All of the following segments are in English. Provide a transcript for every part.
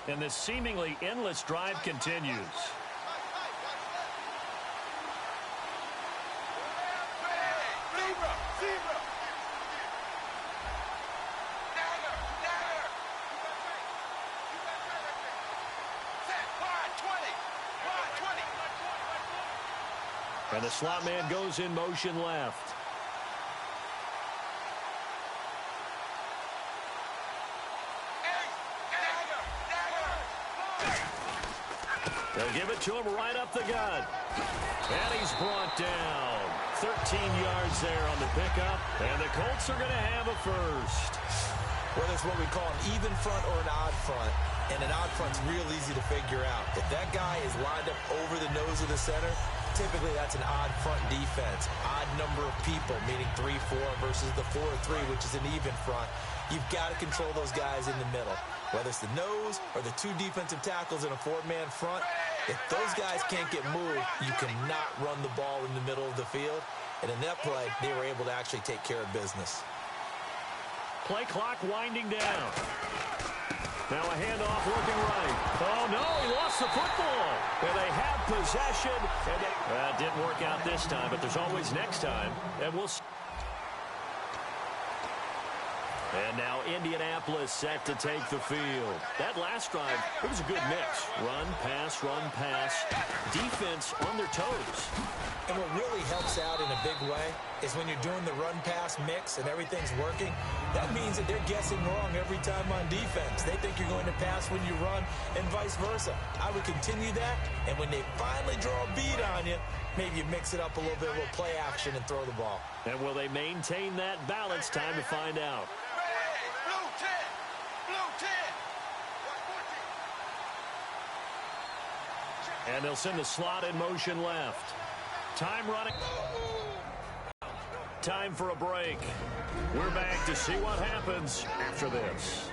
And this seemingly endless drive continues. And the slot man goes in motion left. They'll give it to him right up the gut. And he's brought down. 13 yards there on the pickup. And the Colts are going to have a first. Well, that's what we call an even front or an odd front. And an odd front's real easy to figure out. If that guy is lined up over the nose of the center, typically that's an odd front defense. Odd number of people, meaning 3-4 versus the 4-3, which is an even front. You've got to control those guys in the middle. Whether it's the nose or the two defensive tackles in a four-man front, if those guys can't get moved, you cannot run the ball in the middle of the field. And in that play, they were able to actually take care of business. Play clock winding down. Now a handoff looking right. Oh, no, he lost the football. And they have possession. And didn't work out this time, but there's always next time. And we'll see. And now Indianapolis set to take the field. That last drive, it was a good mix. Run, pass, defense on their toes. And what really helps out in a big way is when you're doing the run-pass mix and everything's working, that means that they're guessing wrong every time on defense. They think you're going to pass when you run and vice versa. I would continue that, and when they finally draw a bead on you, maybe you mix it up a little bit, a little play action, and throw the ball. And will they maintain that balance? Time to find out. And they'll send the slot in motion left. Time running. Time for a break. We're back to see what happens after this.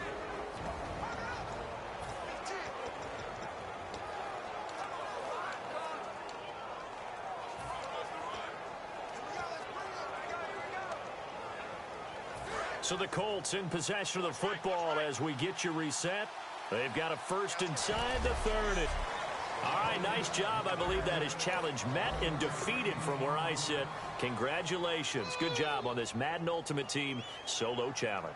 So the Colts in possession of the football as we get you reset. They've got a first inside the 30. All right, nice job. I believe that is challenge met and defeated from where I sit. Congratulations. Good job on this Madden Ultimate Team solo challenge.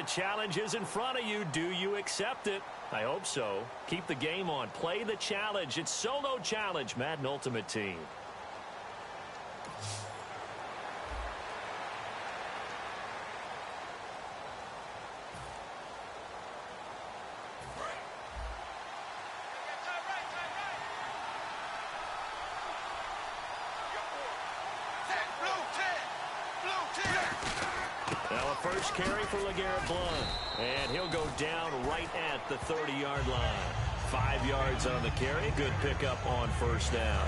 the challenge is in front of you. Do you accept it? I hope so. Keep the game on. Play the challenge. It's solo challenge, Madden Ultimate Team. Now a first carry for LeGarrette Blount. And he'll go down right at the 30-yard line. 5 yards on the carry. Good pickup on first down.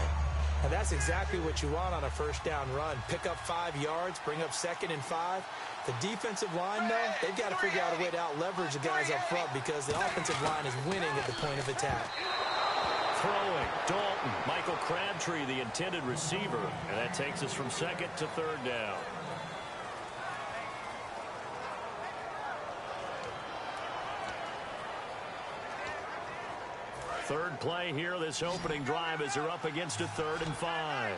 And that's exactly what you want on a first down run. Pick up 5 yards, bring up 2nd and 5. The defensive line, though, they've got to figure out a way to out-leverage the guys up front because the offensive line is winning at the point of attack. Throwing, Dalton. Michael Crabtree, the intended receiver. And that takes us from 2nd to 3rd down. Third play here, this opening drive, as they're up against a 3rd and 5.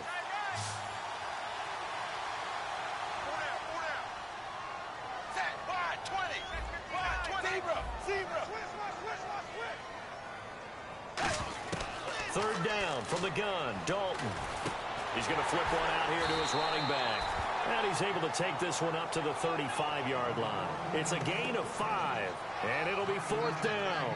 Third down from the gun, Dalton. He's going to flip one out here to his running back. And he's able to take this one up to the 35-yard line. It's a gain of 5, and it'll be 4th down.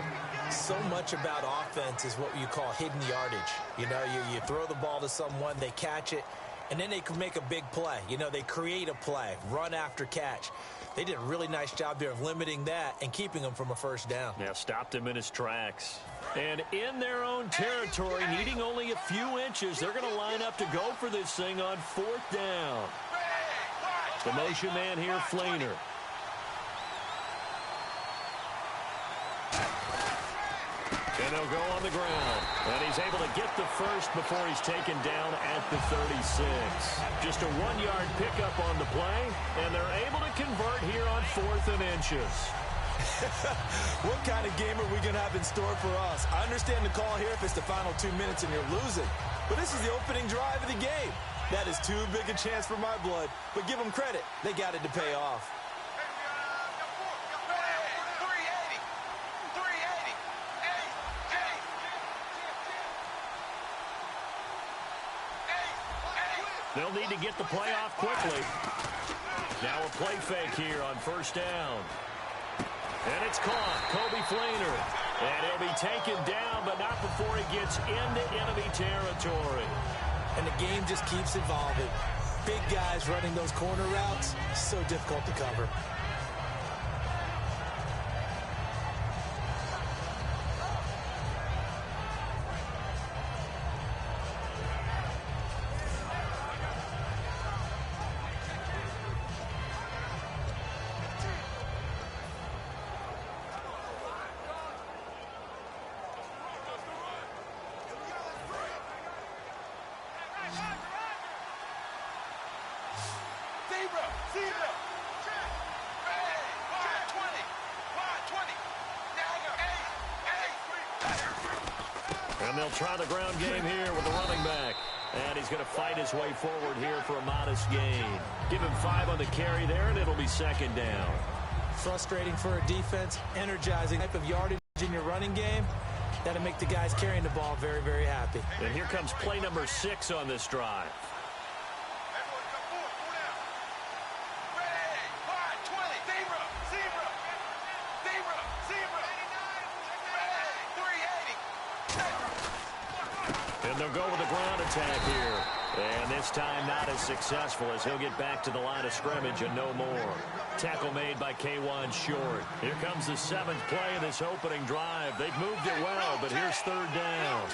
So much about offense is what you call hidden yardage. You know, you throw the ball to someone, they catch it, and then they can make a big play. You know, they create a play, run after catch. They did a really nice job there of limiting that and keeping him from a first down. Now stopped him in his tracks. And in their own territory, needing only a few inches, they're going to line up to go for this thing on 4th down. The motion man here, Flainer. And they'll go on the ground. And he's able to get the first before he's taken down at the 36. Just a 1-yard pickup on the play, and they're able to convert here on 4th and inches. What kind of game are we going to have in store for us? I understand the call here if it's the final 2 minutes and you're losing. But this is the opening drive of the game. That is too big a chance for my blood. But give them credit. They got it to pay off. They'll need to get the play off quickly. Now a play fake here on first down. And it's caught. Kobe Flainer. And he'll be taken down, but not before he gets into enemy territory. And the game just keeps evolving. Big guys running those corner routes, so difficult to cover. And they'll try the ground game here with the running back. And he's going to fight his way forward here for a modest gain. Give him 5 on the carry there, and it'll be 2nd down. Frustrating for a defense. Energizing type of yardage in your running game. That'll make the guys carrying the ball very, very happy. And here comes play number 6 on this drive. They'll go with the ground attack here. And this time not as successful as he'll get back to the line of scrimmage and no more. Tackle made by K1 Short. Here comes the 7th play of this opening drive. They've moved it well, but here's 3rd down.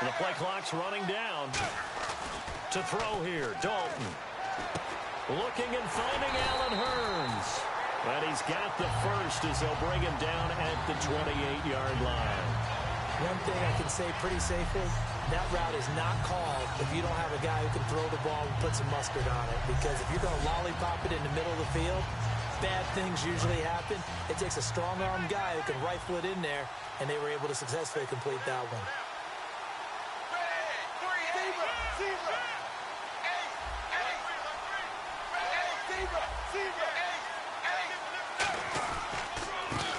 And the play clock's running down. To throw here, Dalton. Looking and finding Allen Hurns. And he's got the first as they'll bring him down at the 28-yard line. One thing I can say pretty safely, that route is not called if you don't have a guy who can throw the ball and put some mustard on it. Because if you're going to lollipop it in the middle of the field, bad things usually happen. It takes a strong-arm guy who can rifle it in there, and they were able to successfully complete that one.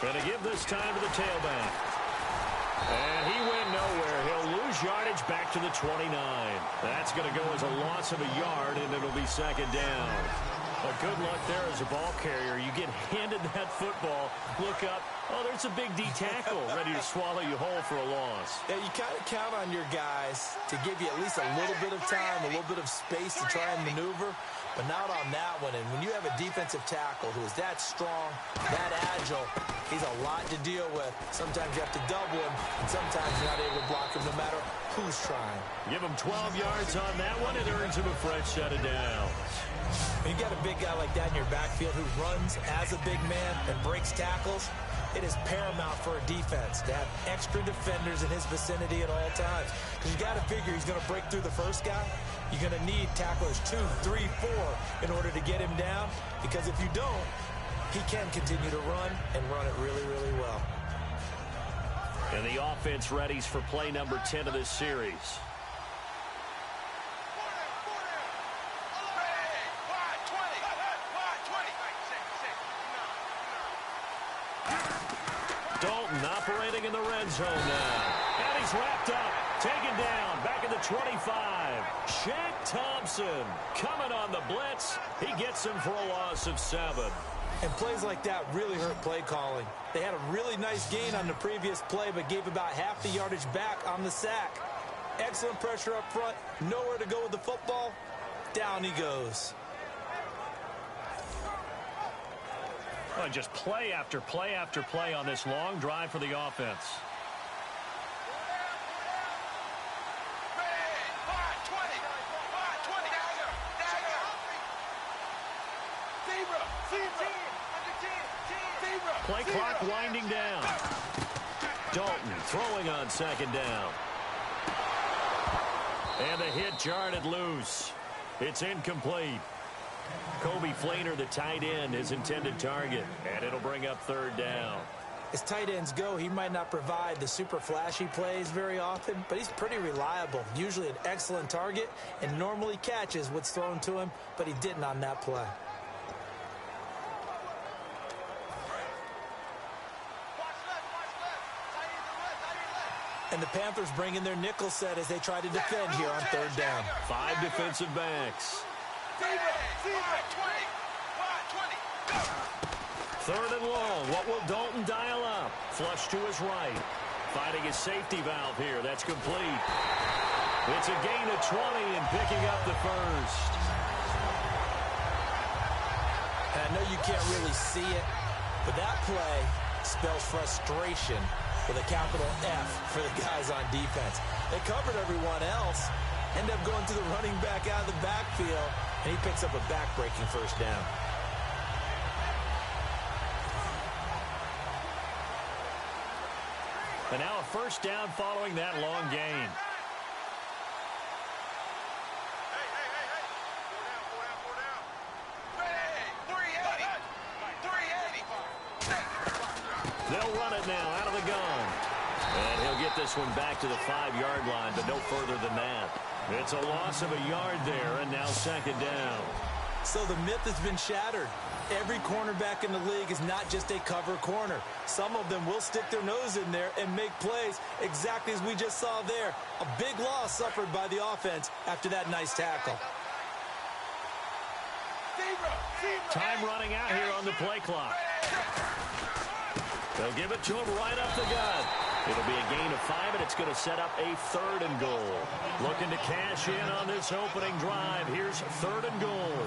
Going to give this time to the tailback. And he went nowhere. He'll lose yardage back to the 29. That's going to go as a loss of a yard, and it'll be second down. But good luck there as a ball carrier. You get handed that football, look up, oh, there's a big D tackle ready to swallow you whole for a loss. Yeah, you kind of count on your guys to give you at least a little bit of time, a little bit of space to try and maneuver, but not on that one. And when you have a defensive tackle who is that strong, that agile, he's a lot to deal with. Sometimes you have to double him, and sometimes you're not able to block him no matter who's trying. Give him 12 yards on that one. It earns him a fresh set of downs. When you got a big guy like that in your backfield who runs as a big man and breaks tackles, it is paramount for a defense to have extra defenders in his vicinity at all times. Because you got to figure he's going to break through the first guy. You're going to need tacklers 2, 3, 4 in order to get him down. Because if you don't, he can continue to run and run it really, really well. And the offense readies for play number 10 of this series. Dalton operating in the red zone now. And he's wrapped up. Taken down. Back at the 25. Shaq Thompson coming on the blitz. He gets him for a loss of 7. And plays like that really hurt play calling. They had a really nice gain on the previous play, but gave about half the yardage back on the sack. Excellent pressure up front. Nowhere to go with the football. Down he goes. Well, just play after play after play on this long drive for the offense. Play clock winding down. Dalton throwing on second down. And the hit jarred it loose. It's incomplete. Kobe Fleener, the tight end, his intended target. And it'll bring up third down. As tight ends go, he might not provide the super flashy plays very often, but he's pretty reliable. Usually an excellent target and normally catches what's thrown to him, but he didn't on that play. And the Panthers bring in their nickel set as they try to defend here on third down. 5 defensive backs. Third and long. What will Dalton dial up? Flush to his right. Finding his safety valve here. That's complete. It's a gain of 20 and picking up the first. And I know you can't really see it, but that play spells frustration with a capital F for the guys on defense. They covered everyone else, end up going to the running back out of the backfield, and he picks up a back-breaking first down. And now a first down following that long gain. They'll run it now out of the gun. And he'll get this one back to the 5-yard line, but no further than that. It's a loss of a yard there, and now second down. So the myth has been shattered. Every cornerback in the league is not just a cover corner. Some of them will stick their nose in there and make plays exactly as we just saw there. A big loss suffered by the offense after that nice tackle. Time running out here on the play clock. They'll give it to him right up the gut. It'll be a gain of 5, and it's going to set up a third and goal. Looking to cash in on this opening drive. Here's third and goal.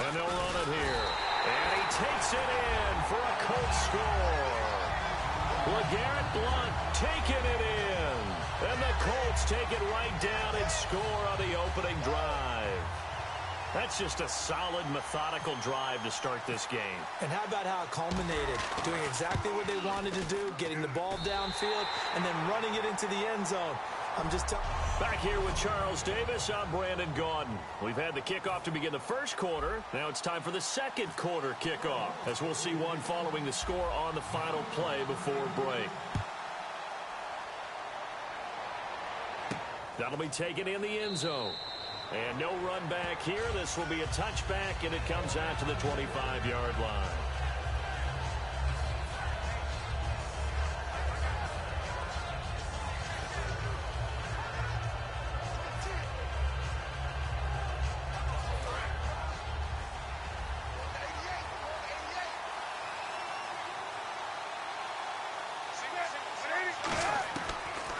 And they'll run it here. And he takes it in for a Colts score. LeGarrette Blount taking it in. And the Colts take it right down and score on the opening drive. That's just a solid, methodical drive to start this game. And how about how it culminated? Doing exactly what they wanted to do, getting the ball downfield, and then running it into the end zone. I'm just telling you. Back here with Charles Davis, I'm Brandon Gaudin. We've had the kickoff to begin the first quarter. Now it's time for the second quarter kickoff, as we'll see one following the score on the final play before break. That'll be taken in the end zone. And no run back here. This will be a touchback, and it comes out to the 25-yard line.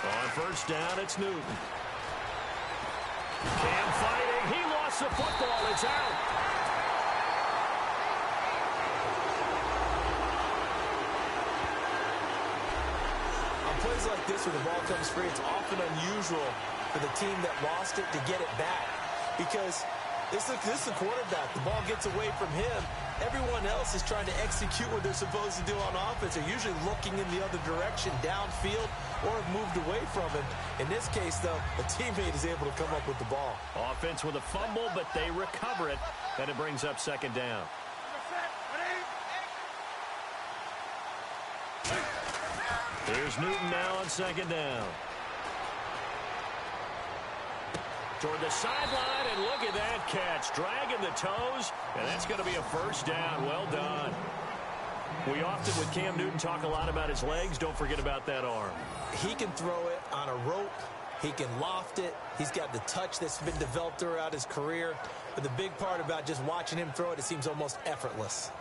On first down, it's Newton. Cam fighting. He lost the football. It's out. On plays like this where the ball comes free, it's often unusual for the team that lost it to get it back. Because this is the quarterback. The ball gets away from him. Everyone else is trying to execute what they're supposed to do on offense. They're usually looking in the other direction, downfield, or have moved away from him. In this case, though, a teammate is able to come up with the ball. Offense with a fumble, but they recover it, and it brings up second down. Here's Newton now on second down. Toward the sideline, and look at that catch. Dragging the toes, and that's going to be a first down. Well done. We often, with Cam Newton, talk a lot about his legs. Don't forget about that arm. He can throw it on a rope. He can loft it. He's got the touch that's been developed throughout his career. But the big part about just watching him throw it, it seems almost effortless.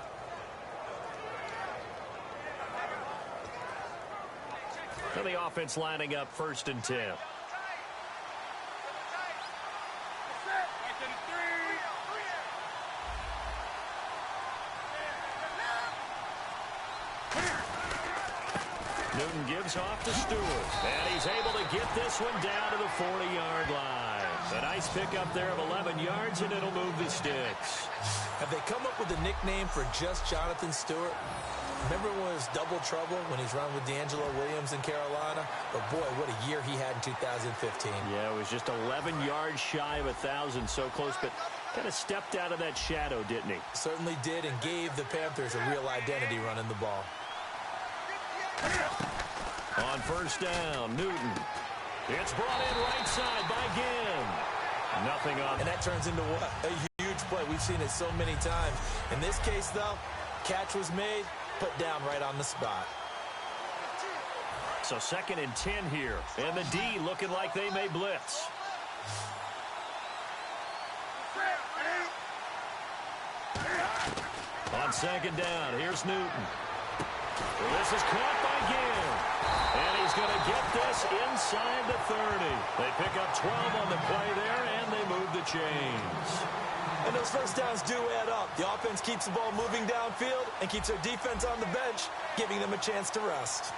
And the offense lining up first and 10. Newton gives off to Stewart. And he's able to get this one down to the 40-yard line. A nice pickup there of 11 yards, and it'll move the sticks. Have they come up with a nickname for just Jonathan Stewart? Remember when it was double trouble when he's running with D'Angelo Williams in Carolina? But, boy, what a year he had in 2015. Yeah, it was just 11 yards shy of 1,000, so close, but kind of stepped out of that shadow, didn't he? Certainly did, and gave the Panthers a real identity running the ball. On first down, Newton. It's brought in right side by Ginn. Nothing on. And that turns into what? A huge play. We've seen it so many times. In this case, though, catch was made, put down right on the spot. So second and 10 here. And the D looking like they may blitz. On second down, here's Newton. This is caught by Ginn. And he's going to get this inside the 30. They pick up 12 on the play there, and they move the chains. And those first downs do add up. The offense keeps the ball moving downfield and keeps their defense on the bench, giving them a chance to rest.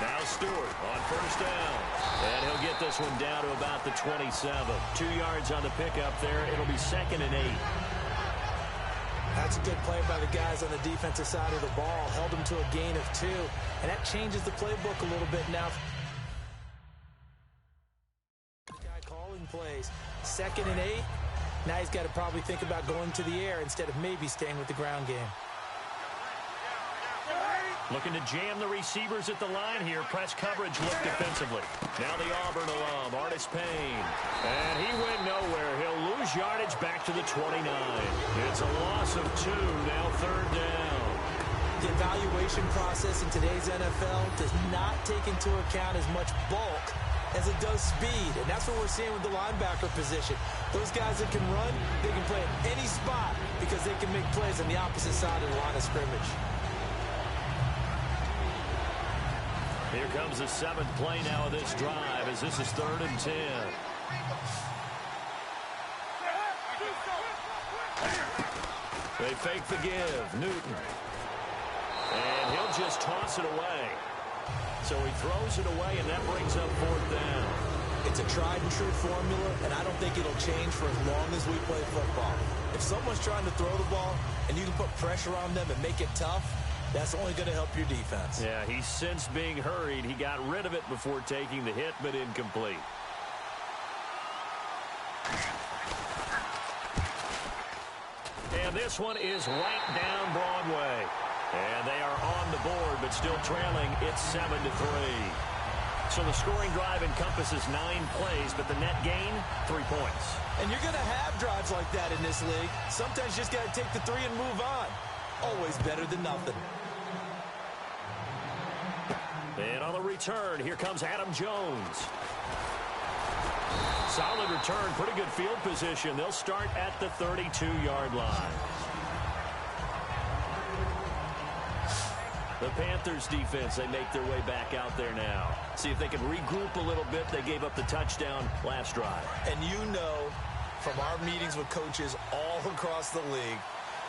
Now Stewart on first down. And he'll get this one down to about the 27. 2 yards on the pickup there. It'll be second and 8. That's a good play by the guys on the defensive side of the ball. Held them to a gain of 2. And that changes the playbook a little bit now. Guy calling plays. Second and 8. Now he's got to probably think about going to the air instead of maybe staying with the ground game. Looking to jam the receivers at the line here. Press coverage look defensively. Now the Auburn alum, Artis Payne. And he went nowhere. He'll lose yardage back to the 29. It's a loss of 2. Now third down. The evaluation process in today's NFL does not take into account as much bulk as it does speed. And that's what we're seeing with the linebacker position. Those guys that can run, they can play at any spot because they can make plays on the opposite side of the line of scrimmage. Here comes the 7th play now of this drive as this is third and 10. They fake the give. Newton. And he'll just toss it away. So he throws it away, and that brings up fourth down. It's a tried-and-true formula, and I don't think it'll change for as long as we play football. If someone's trying to throw the ball and you can put pressure on them and make it tough, that's only going to help your defense. Yeah, he sensed being hurried. He got rid of it before taking the hit, but incomplete. And this one is right down Broadway. And they are on the board, but still trailing. It's 7-3. So the scoring drive encompasses 9 plays, but the net gain, 3 points. And you're going to have drives like that in this league. Sometimes you just got to take the 3 and move on. Always better than nothing. And on the return, here comes Adam Jones. Solid return, pretty good field position. They'll start at the 32-yard line. The Panthers defense, they make their way back out there now. See if they can regroup a little bit. They gave up the touchdown last drive. And you know from our meetings with coaches all across the league,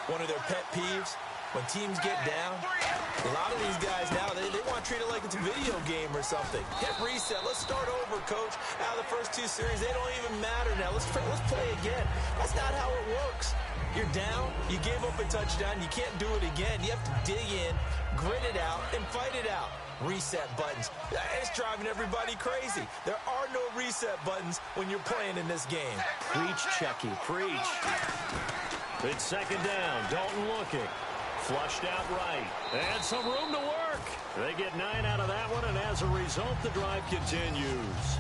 one of their pet peeves, when teams get down, a lot of these guys now, they want to treat it like it's a video game or something. Hit reset. Let's start over, coach. Out of the first 2 series, they don't even matter now. Let's play again. That's not how it works. You're down. You gave up a touchdown. You can't do it again. You have to dig in, grit it out, and fight it out. Reset buttons. It's driving everybody crazy. There are no reset buttons when you're playing in this game. Preach, Chucky. Preach. It's second down. Dalton looking. Flushed out right. And some room to work. They get 9 out of that one, and as a result, the drive continues.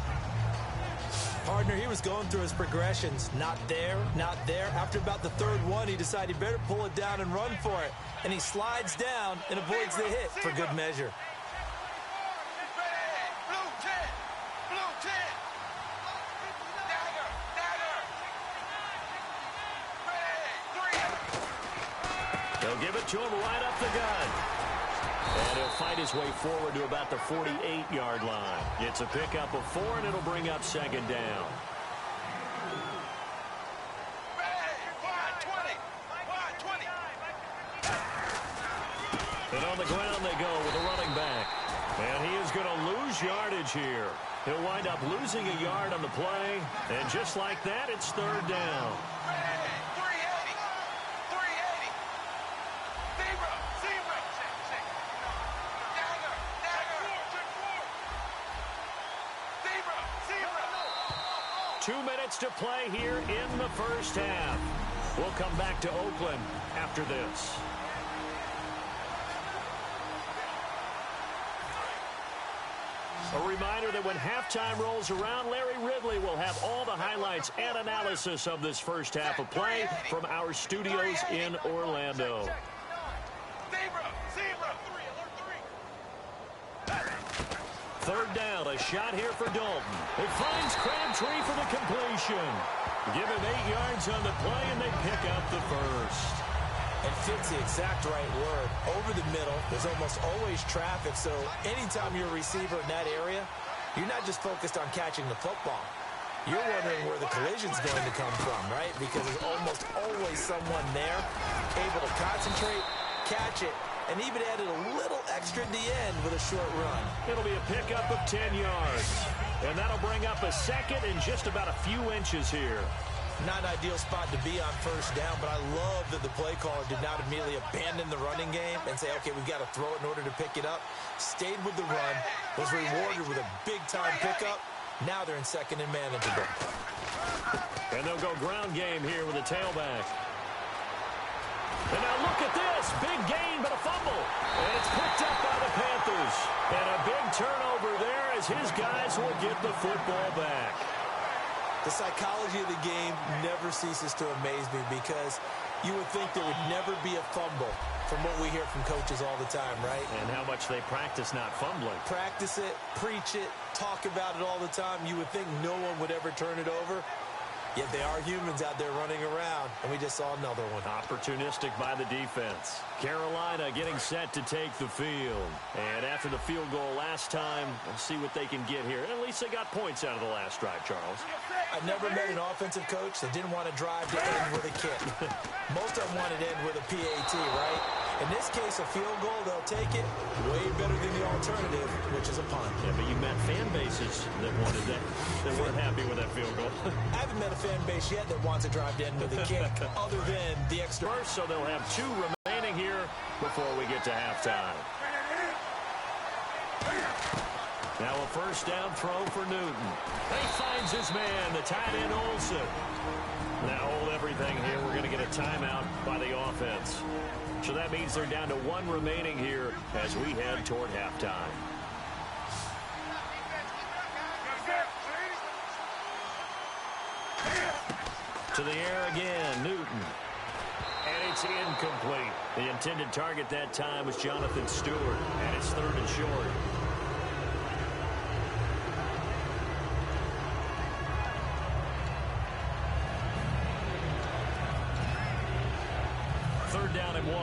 Partner, he was going through his progressions. Not there, not there. After about the third one, he decided he better pull it down and run for it. And he slides down and avoids the hit for good measure. They'll give it to him right up the gut. And he'll fight his way forward to about the 48-yard line. It's a pickup of 4, and it'll bring up second down. And on the ground they go with a running back. And he is going to lose yardage here. He'll wind up losing a yard on the play. And just like that, it's third down. Two minutes to play here in the first half. We'll come back to Oakland after this. A reminder that when halftime rolls around, Larry Ridley will have all the highlights and analysis of this first half of play from our studios in Orlando. Third down, a shot here for Dalton. It finds Crabtree for the completion. Give him 8 yards on the play, and they pick up the first. And fits the exact right word. Over the middle, there's almost always traffic, so anytime you're a receiver in that area, you're not just focused on catching the football. You're wondering where the collision's going to come from, right? Because there's almost always someone there able to concentrate, catch it, and even added a little extra at the end with a short run. It'll be a pickup of 10 yards. And that'll bring up a second in just about a few inches here. Not an ideal spot to be on first down, but I love that the play caller did not immediately abandon the running game and say, okay, we've got to throw it in order to pick it up. Stayed with the run, was rewarded with a big-time pickup. Now they're in second and manageable. And they'll go ground game here with a tailback. And now look at this. Big gain, but a fumble. And it's picked up by the Panthers. And a big turnover there as his guys will get the football back. The psychology of the game never ceases to amaze me because you would think there would never be a fumble from what we hear from coaches all the time, right? And how much they practice not fumbling. Practice it, preach it, talk about it all the time. You would think no one would ever turn it over. Yet they are humans out there running around, and we just saw another one. Opportunistic by the defense. Carolina getting set to take the field. And after the field goal last time, we'll see what they can get here. At least they got points out of the last drive, Charles. I've never met an offensive coach that didn't want to drive to end with a kick. Most of them wanted to end with a PAT, right? In this case, a field goal, they'll take it way better than the alternative, which is a punt. Yeah, but you met fan bases that wanted that, that weren't happy with that field goal. I haven't met a fan base yet that wants to drive in with a kick other than the extra. First, so they'll have 2 remaining here before we get to halftime. Now a first down throw for Newton. He finds his man, the tight end Olsen. Now hold everything here. We're going to get a timeout by the offense. So that means they're down to 1 remaining here as we head toward halftime. To the air again, Newton. And it's incomplete. The intended target that time was Jonathan Stewart, and it's 3rd and short. Third down and 1.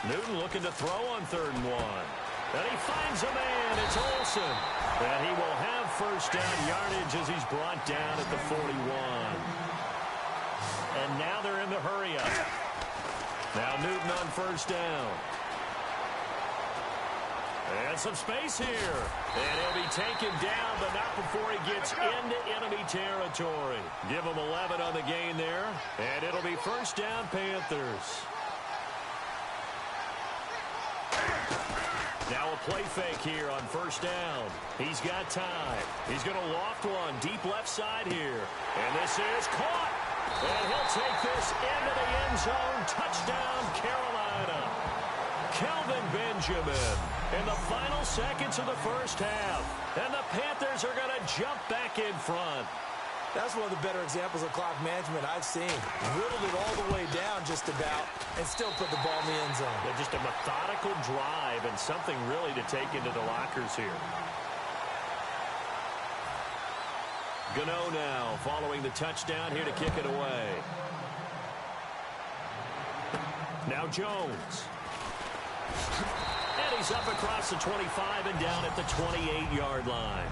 Newton looking to throw on 3rd and 1. And he finds a man. It's Olsen. And he will have first down yardage as he's brought down at the 41. And now they're in the hurry up. Now Newton on first down. And some space here. And he'll be taken down, but not before he gets into enemy territory. Give him 11 on the gain there. And it'll be first down, Panthers. Now a play fake here on first down. He's got time. He's going to loft one deep left side here. And this is caught. And he'll take this into the end zone. Touchdown, Carolina. Kelvin Benjamin in the final seconds of the first half. And the Panthers are going to jump back in front. That's one of the better examples of clock management I've seen. Whittled it all the way down just about and still put the ball in the end zone. Yeah, just a methodical drive and something really to take into the lockers here. Gano now following the touchdown here to kick it away. Now Jones. And he's up across the 25 and down at the 28-yard line.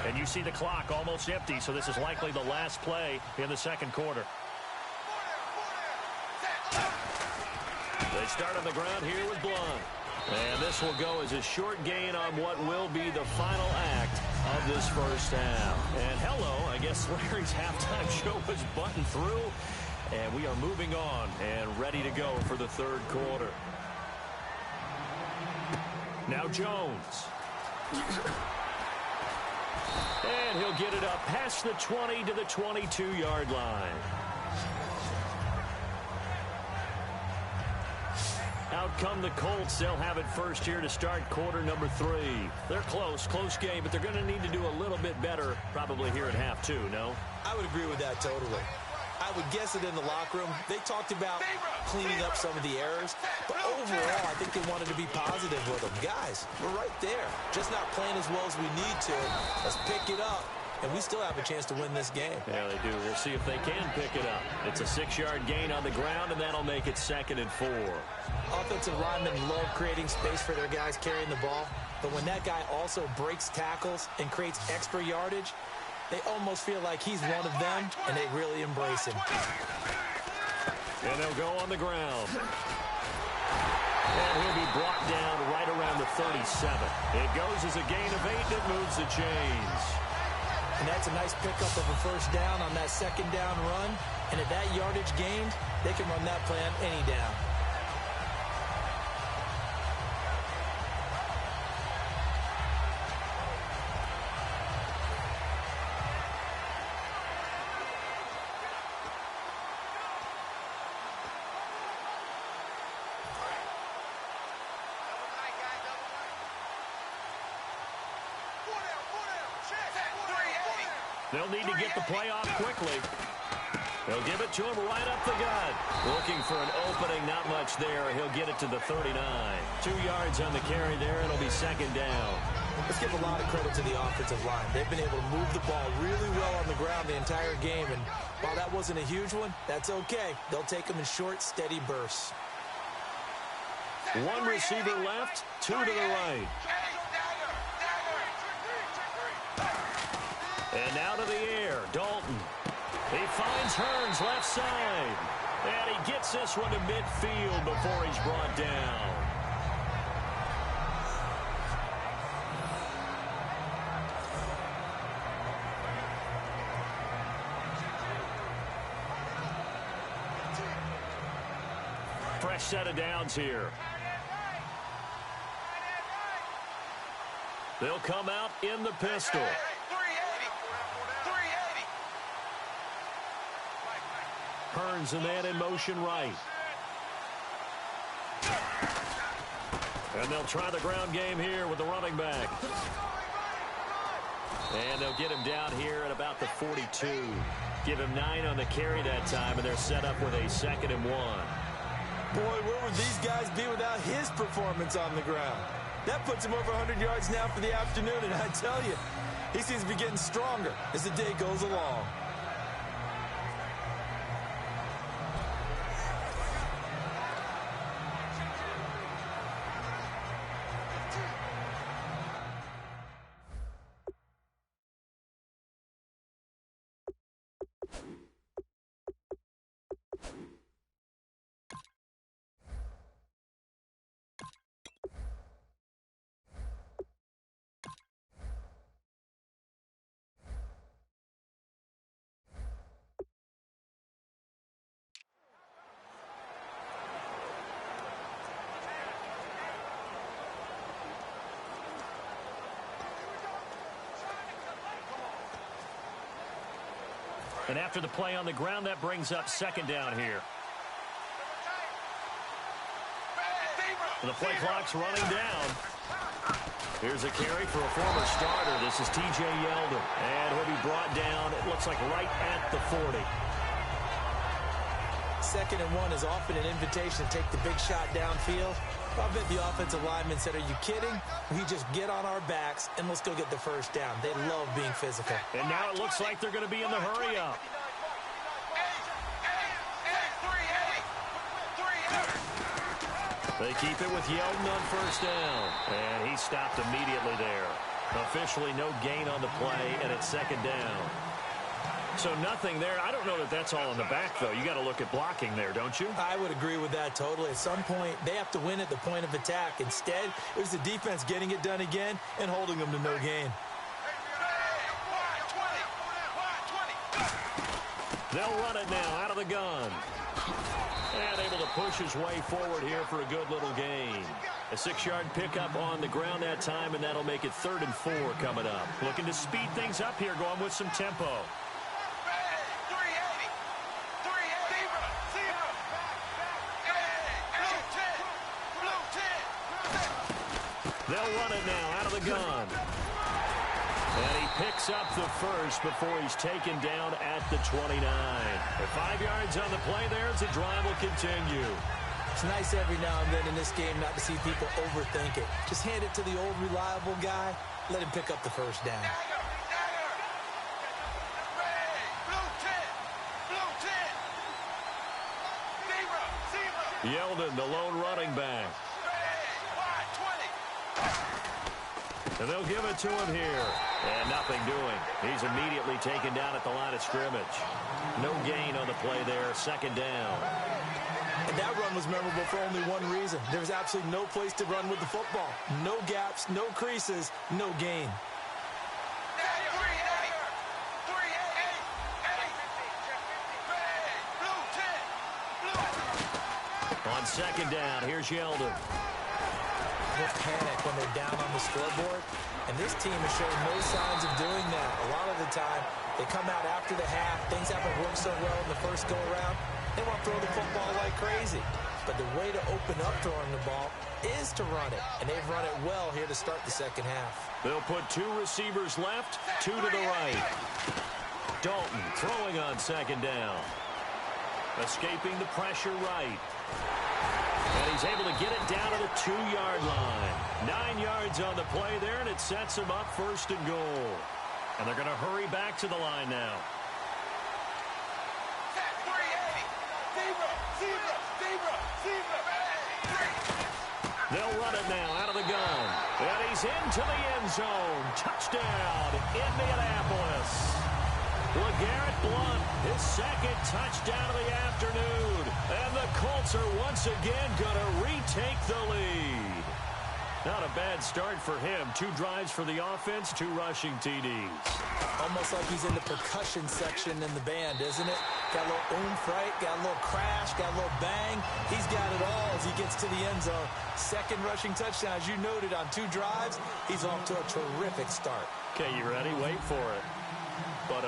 And you see the clock almost empty, so this is likely the last play in the second quarter. They start on the ground here with Blunt. And this will go as a short gain on what will be the final act of this first half. And hello, I guess Larry's halftime show was buttoned through. And we are moving on and ready to go for the third quarter. Now Jones. And he'll get it up past the 20 to the 22-yard line. Out come the Colts. They'll have it first here to start quarter number 3. They're close game, but they're going to need to do a little bit better probably here at half 2, no? I would agree with that totally. I would guess it in the locker room. They talked about cleaning up some of the errors, but overall, I think they wanted to be positive with them. Guys, we're right there. Just not playing as well as we need to. Let's pick it up, and we still have a chance to win this game. Yeah, they do. We'll see if they can pick it up. It's a 6-yard gain on the ground, and that'll make it 2nd and 4. Offensive linemen love creating space for their guys carrying the ball, but when that guy also breaks tackles and creates extra yardage, they almost feel like he's one of them, and they really embrace him. And they'll go on the ground. And he'll be brought down right around the 37. It goes as a gain of 8, and it moves the chains. And that's a nice pickup of a first down on that second down run. And at that yardage gained, they can run that play on any down. They'll need to get the play off quickly. They'll give it to him right up the gut. Looking for an opening, not much there. He'll get it to the 39. 2 yards on the carry there. It'll be 2nd down. Let's give a lot of credit to the offensive line. They've been able to move the ball really well on the ground the entire game, and while that wasn't a huge one, that's okay. They'll take them in short, steady bursts. One receiver left, two to the right. And now to the air, Dalton. He finds Hearns left side. And he gets this one to midfield before he's brought down. Fresh set of downs here. They'll come out in the pistol. Hearns and then in motion right. And they'll try the ground game here with the running back. And they'll get him down here at about the 42. Give him 9 on the carry that time, and they're set up with a 2nd and 1. Boy, where would these guys be without his performance on the ground? That puts him over 100 yards now for the afternoon, and I tell you, he seems to be getting stronger as the day goes along. And after the play on the ground, that brings up 2nd down here. The play clock's running down. Here's a carry for a former starter. This is T.J. Yeldon. And he'll be brought down, it looks like, right at the 40. 2nd and 1 is often an invitation to take the big shot downfield. I bet the offensive lineman said, are you kidding? We just get on our backs and let's go get the first down. They love being physical. And now it looks like they're going to be in the hurry-up. They keep it with Yeldon on 1st down. And he stopped immediately there. Officially no gain on the play, and it's 2nd down. So nothing there. I don't know that that's all in the back, though. You got to look at blocking there, don't you? I would agree with that totally. At some point, they have to win at the point of attack. Instead, it was the defense getting it done again and holding them to no gain. They'll run it now out of the gun. And able to push his way forward here for a good little gain. A 6-yard pickup on the ground that time, and that'll make it 3rd and 4 coming up. Looking to speed things up here, going with some tempo. They'll run it now out of the gun. And he picks up the first before he's taken down at the 29. At 5 yards on the play there as the drive will continue. It's nice every now and then in this game not to see people overthink it. Just hand it to the old reliable guy. Let him pick up the first down. Yeldon, the lone running back. And they'll give it to him here. And nothing doing. He's immediately taken down at the line of scrimmage. No gain on the play there. 2nd down. And that run was memorable for only one reason. There was absolutely no place to run with the football. No gaps, no creases, no gain. On 2nd down, here's Yeldon. They'll panic when they're down on the scoreboard, and this team has shown no signs of doing that. A lot of the time, they come out after the half. Things haven't worked so well in the first go-around. They want to throw the football like crazy. But the way to open up throwing the ball is to run it, and they've run it well here to start the second half. They'll put 2 receivers left, 2 to the right. Dalton throwing on 2nd down. Escaping the pressure right. And he's able to get it down to the 2-yard line. 9 yards on the play there, and it sets him up first and goal. And they're going to hurry back to the line now. They'll run it now out of the gun. And he's into the end zone. Touchdown, Indianapolis. LeGarrette Blount, his second touchdown of the afternoon. And the Colts are once again going to retake the lead. Not a bad start for him. 2 drives for the offense, 2 rushing TDs. Almost like he's in the percussion section in the band, isn't it? Got a little oomph, right? Got a little crash, got a little bang. He's got it all as he gets to the end zone. Second rushing touchdown, as you noted, on 2 drives. He's off to a terrific start. Okay, you ready? Wait for it. But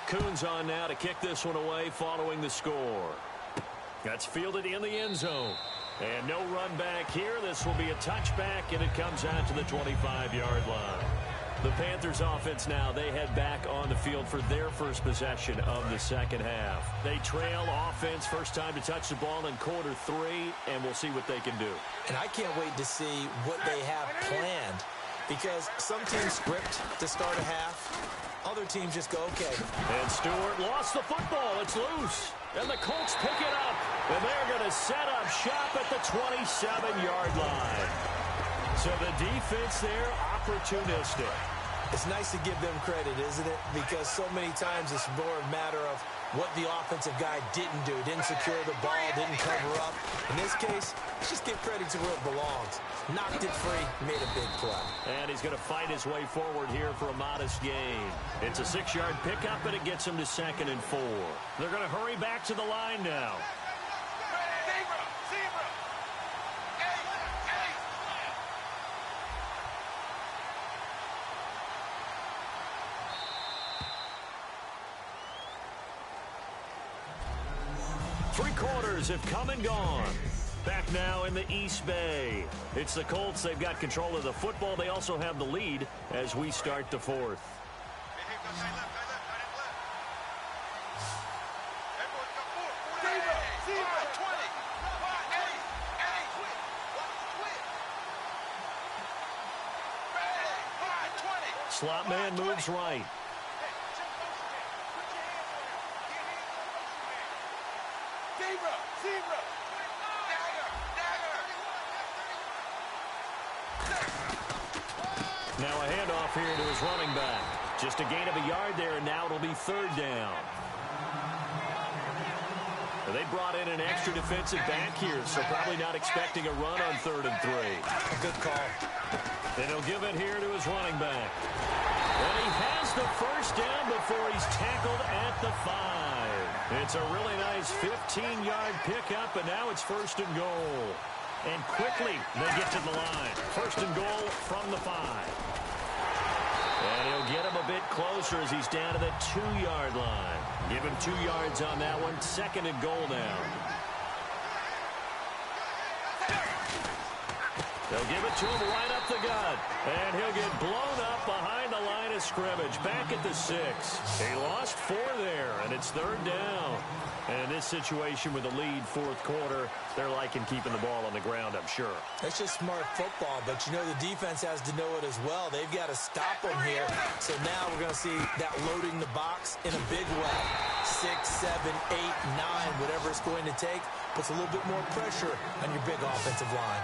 Coons on now to kick this one away following the score. That's fielded in the end zone. And no run back here. This will be a touchback, and it comes out to the 25-yard line. The Panthers offense now, they head back on the field for their first possession of the second half. They trail offense, first time to touch the ball in quarter 3, and we'll see what they can do. And I can't wait to see what they have planned, because some teams script to start a half. Other teams just go, okay. And Stewart lost the football. It's loose. And the Colts pick it up. And they're going to set up shop at the 27-yard line. So the defense there, opportunistic. It's nice to give them credit, isn't it? Because so many times it's more a matter of what the offensive guy didn't do. Didn't secure the ball, didn't cover up. In this case, just give credit to where it belongs. Knocked it free, made a big play. And he's going to fight his way forward here for a modest gain. It's a 6-yard pickup, and it gets him to 2nd and 4. They're going to hurry back to the line now. Three quarters have come and gone. Back now in the East Bay. It's the Colts. They've got control of the football. They also have the lead as we start the 4th. Slot man moves right. Now a handoff here to his running back. Just a gain of a yard there, and now it'll be 3rd down. They brought in an extra defensive back here, so probably not expecting a run on 3rd and 3. A good call. Then he'll give it here to his running back. And he has the first down before he's tackled at the 5. It's a really nice 15-yard pickup, and now it's 1st and goal. And quickly they get to the line. 1st and goal from the 5. And he'll get him a bit closer as he's down to the 2-yard line. Give him 2 yards on that one. 2nd and goal now. They'll give it to him right up the gut. And he'll get blown up behind the line of scrimmage. Back at the 6. He lost 4 there, and it's 3rd down. And in this situation with the lead 4th quarter, they're liking keeping the ball on the ground, I'm sure. That's just smart football, but you know the defense has to know it as well. They've got to stop them here. So now we're going to see that loading the box in a big way. 6, 7, 8, 9, whatever it's going to take, puts a little bit more pressure on your big offensive line.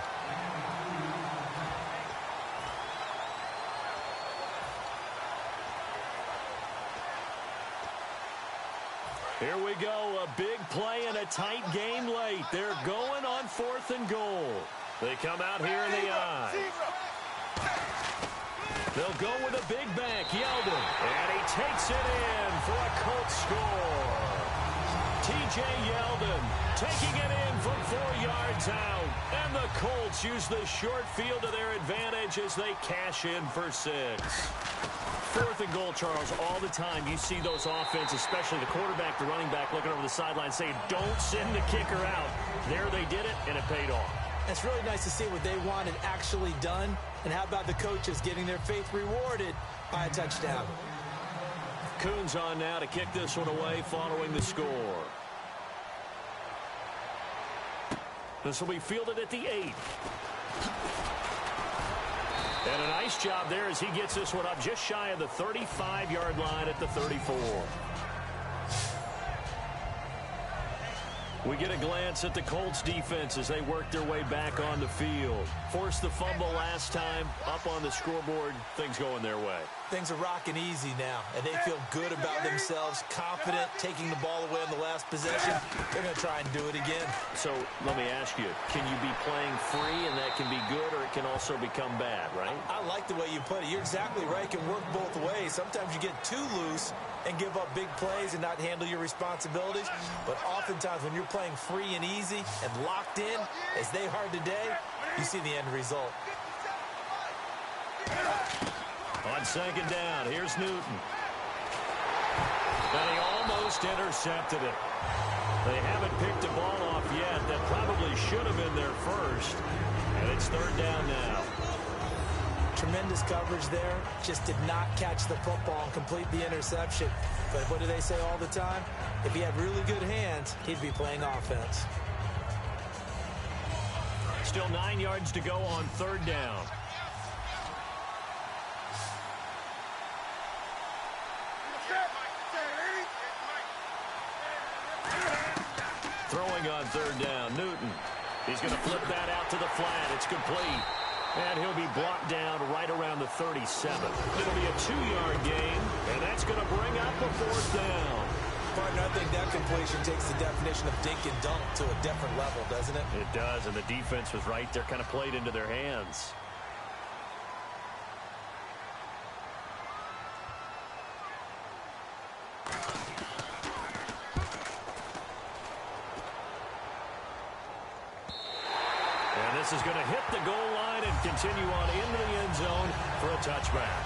Here we go, a big play and a tight game late. They're going on 4th and goal. They come out here in the eye. They'll go with a big back, Yeldon. And he takes it in for a Colts score. T.J. Yeldon taking it in from 4 yards out. And the Colts use the short field to their advantage as they cash in for 6. 4th and goal, Charles, all the time you see those offenses, especially the quarterback, the running back, looking over the sideline saying, don't send the kicker out. There they did it, and it paid off. It's really nice to see what they wanted actually done. And how about the coaches getting their faith rewarded by a touchdown? Coons on now to kick this one away following the score. This will be fielded at the 8. And a nice job there as he gets this one up just shy of the 35-yard line at the 34. We get a glance at the Colts defense as they work their way back on the field. Forced the fumble last time, up on the scoreboard, things going their way. Things are rocking easy now, and they feel good about themselves, confident, taking the ball away in the last possession. They're going to try and do it again. So let me ask you, can you be playing free and that can be good, or it can also become bad, right? I like the way you put it. You're exactly right. It can work both ways. Sometimes you get too loose and give up big plays and not handle your responsibilities. But oftentimes when you're playing free and easy and locked in, as they are today, you see the end result. On second down, here's Newton. And he almost intercepted it. They haven't picked the ball off yet. That probably should have been their first. And it's third down now. Tremendous coverage there. Just did not catch the football and complete the interception. But what do they say all the time? If he had really good hands, he'd be playing offense. Still 9 yards to go on third down. Throwing on third down, Newton. He's going to flip that out to the flat. It's complete. And he'll be brought down right around the 37. It'll be a 2-yard gain, and that's going to bring up a fourth down. Partner, I think that completion takes the definition of dink and dunk to a different level, doesn't it? It does, and the defense was right there, kind of played into their hands. This is going to hit the goal line and continue on into the end zone for a touchback.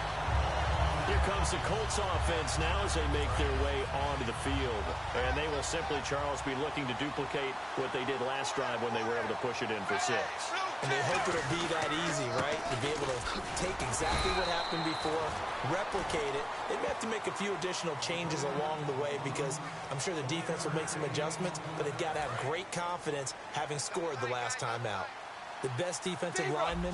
Here comes the Colts offense now as they make their way onto the field. And they will simply, Charles, be looking to duplicate what they did last drive when they were able to push it in for 6. And they hope it'll be that easy, right? To be able to take exactly what happened before, replicate it. They may have to make a few additional changes along the way because I'm sure the defense will make some adjustments, but they've got to have great confidence having scored the last time out. The best defensive linemen,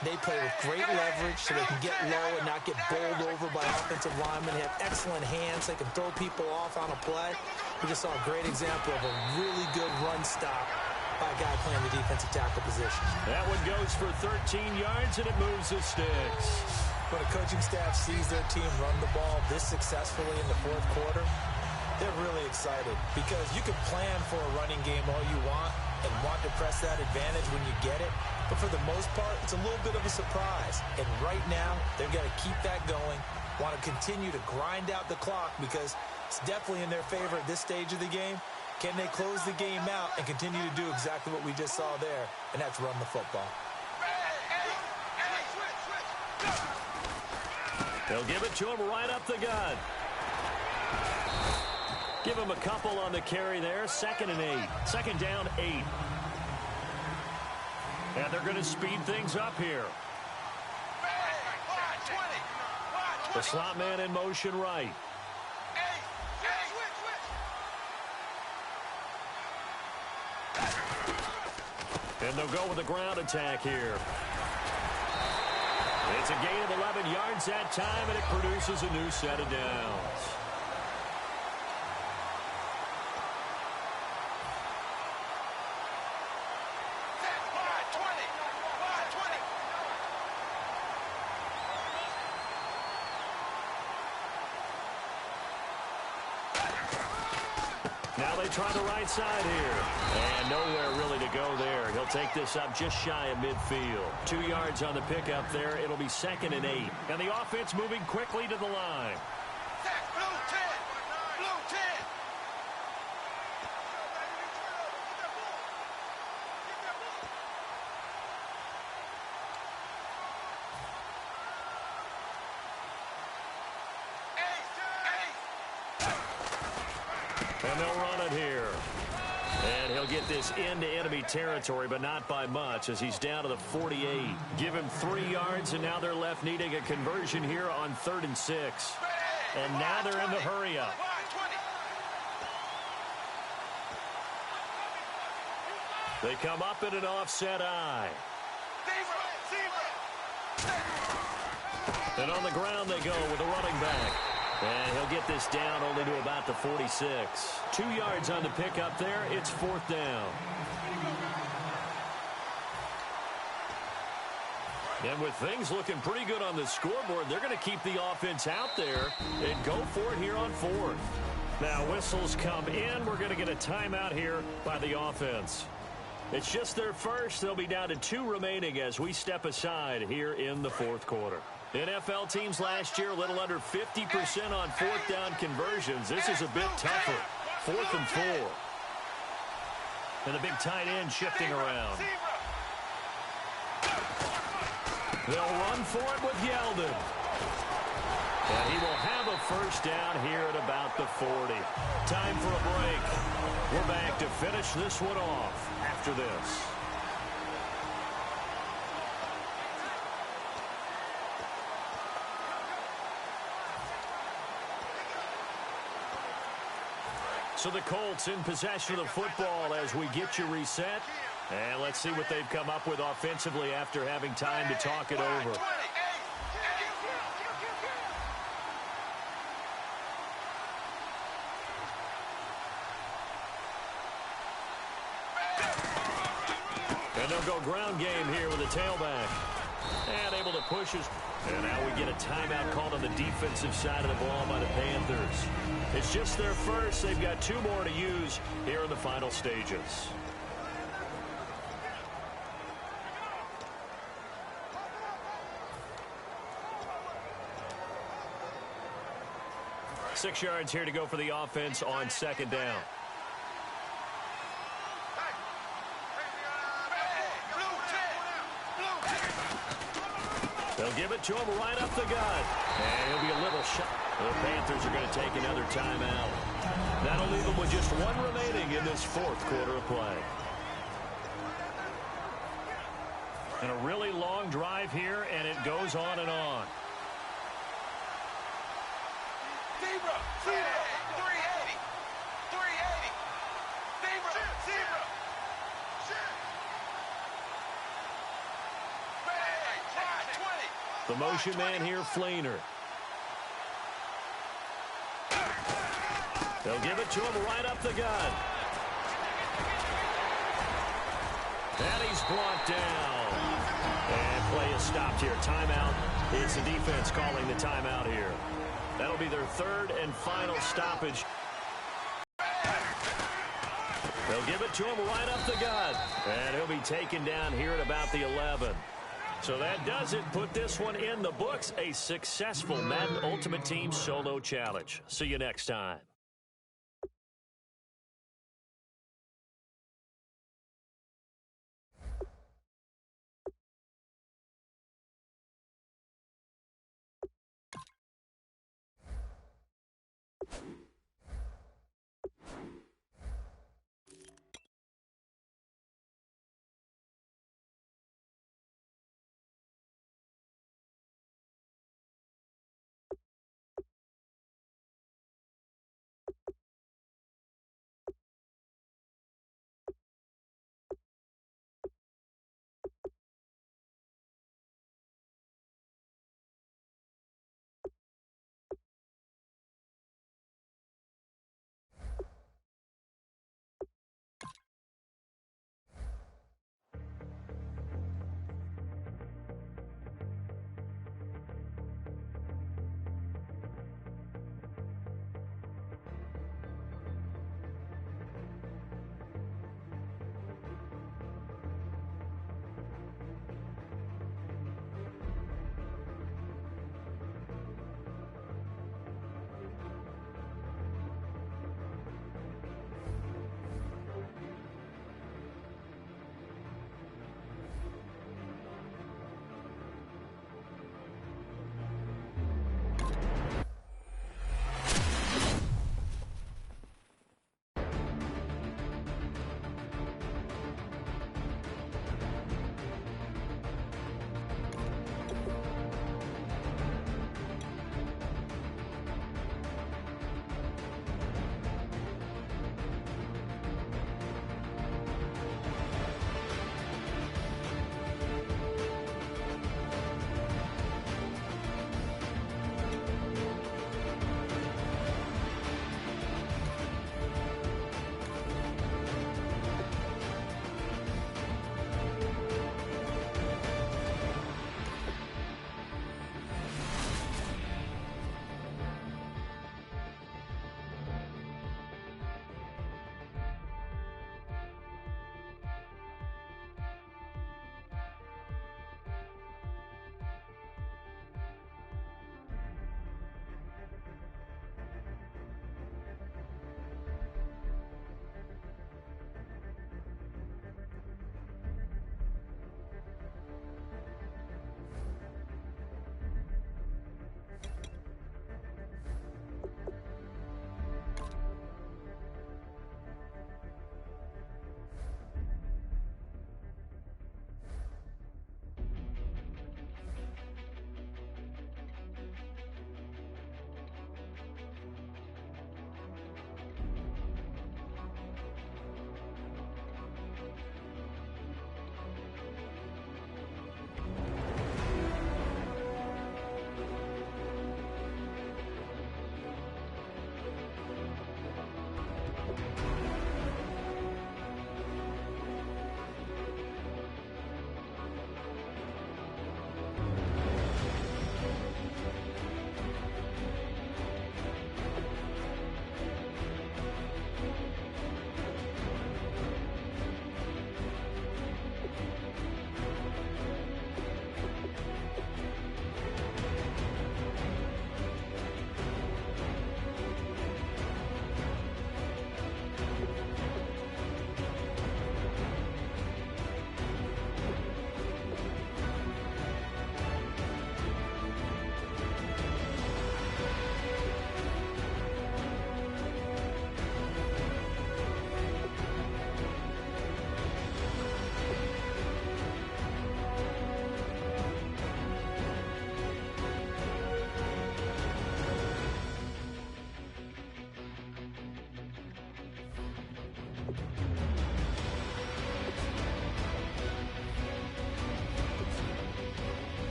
they play with great leverage so they can get low and not get bowled over by offensive linemen. They have excellent hands. They can throw people off on a play. We just saw a great example of a really good run stop by a guy playing the defensive tackle position. That one goes for 13 yards, and it moves the sticks. When a coaching staff sees their team run the ball this successfully in the fourth quarter, they're really excited because you can plan for a running game all you want and want to press that advantage when you get it. But for the most part, it's a little bit of a surprise. And right now, they've got to keep that going, want to continue to grind out the clock because it's definitely in their favor at this stage of the game. Can they close the game out and continue to do exactly what we just saw there, and that's run the football. They'll give it to him right up the gut. Give him a couple on the carry there. 2nd and 8. Second down, 8. And they're going to speed things up here. The slot man in motion right. And they'll go with a ground attack here. It's a gain of 11 yards that time, and it produces a new set of downs. Now they try the right side here. And nowhere really to go there. He'll take this up just shy of midfield. 2 yards on the pickup there. It'll be 2nd and 8. And the offense moving quickly to the line. And they'll run it here. And he'll get this into enemy territory, but not by much as he's down to the 48. Give him 3 yards, and now they're left needing a conversion here on 3rd and 6. And now they're in the hurry-up. They come up in an offset eye. And on the ground they go with a running back. And he'll get this down only to about the 46. 2 yards on the pickup there. It's 4th down. And with things looking pretty good on the scoreboard, they're going to keep the offense out there and go for it here on 4th. Now whistles come in. We're going to get a timeout here by the offense. It's just their first. They'll be down to 2 remaining as we step aside here in the 4th quarter. NFL teams last year a little under 50% on 4th down conversions. This is a bit tougher. 4th and 4. And the big tight end shifting around. They'll run for it with Yeldon. And he will have a first down here at about the 40. Time for a break. We're back to finish this one off after this. So the Colts in possession of the football as we get you reset. And let's see what they've come up with offensively after having time to talk it over. And they'll go ground game here with a tailback. And able to push us. And now we get a timeout called on the defensive side of the ball by the Panthers. It's just their first. They've got 2 more to use here in the final stages. Six yards here to go for the offense on 2nd down. They'll give it to him right up the gut. And he'll be a little shot. The Panthers are going to take another timeout. That'll leave them with just 1 remaining in this 4th quarter of play. And a really long drive here, and it goes on and on. Zebra, 380, 380, zebra. The motion man here, Flainer. They'll give it to him right up the gut. And he's brought down. And play is stopped here. Timeout. It's the defense calling the timeout here. That'll be their 3rd and final stoppage. They'll give it to him right up the gut. And he'll be taken down here at about the 11. So that does it. Put this one in the books. A successful Madden Ultimate Team Solo Challenge. See you next time.